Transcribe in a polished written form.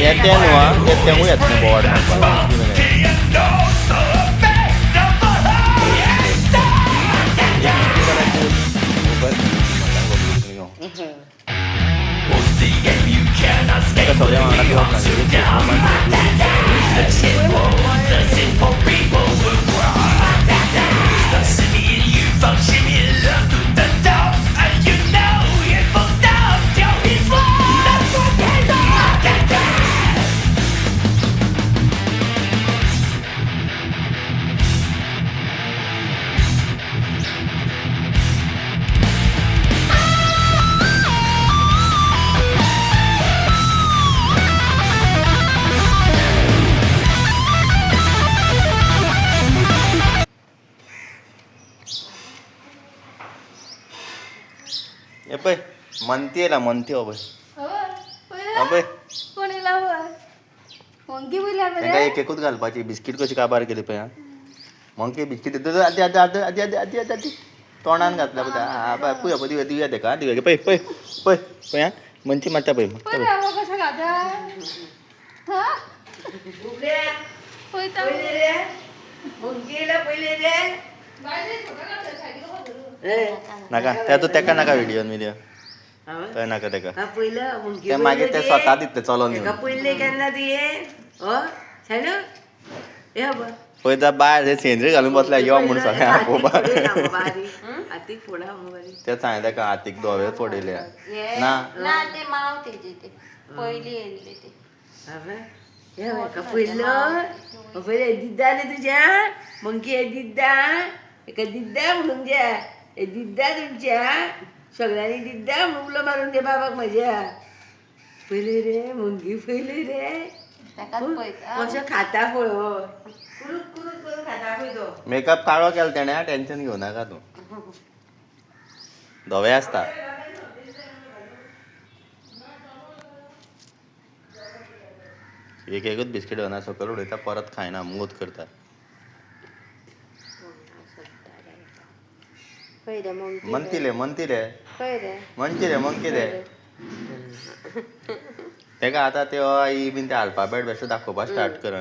येते न्हू येते येत न्हू बोवाड सगळ्या वांगडा ये पळय मंती येयला मंती हो पळय पळय तांकां एक एकूच घालपाची बिस्कीट कशी काबार केली पळय आं मंकी बिस्कीट आदी आदी आदी आदी आदी आदी आदी आदी तोंडान घातला पळय पळय पळय दिव्या तेका आं दिव्या पळय पळय पळय पळय आं मंची मारता पळय नाका त्या तेका नाका व्हिडियोन मिडियो थंय नाका तेका ते मागीर ते स्वता दितले चलोन पयले केन्ना तुये पळय जा भायर ते सेंद्री घालून बसल्या यो म्हूण सगळें आपोवपा ते सांगलें तेका हातीक धवे फोडिल्ले ना ना ते माव तेजे ते पयली येयल्ले ते पयले दिद्दा न्ही तुज्या मंकी हे दिद्दा एका दिद्दा म्हणून द्या हे दिद्दा तुमच्या सगळ्यांनी दिद्दा म्हणून उलो मारून दे बाबाक म्हज्या पयले रे मंकी पयले रे कसो खाता पळय कुरूक कुरूक करून खाता पळय तो मेकअप काळो केलो तेणे टेन्शन घेवं नाका तूं धवे आसता एक एकूच बिस्कीट घेवन सकयल उडयता परत खायना मूत करता मंतीले मंतीले मंकी रे तेका आतां ते आई बीन ते अल्फाबेट बेश्टो दाखोवपाक स्टार्ट कर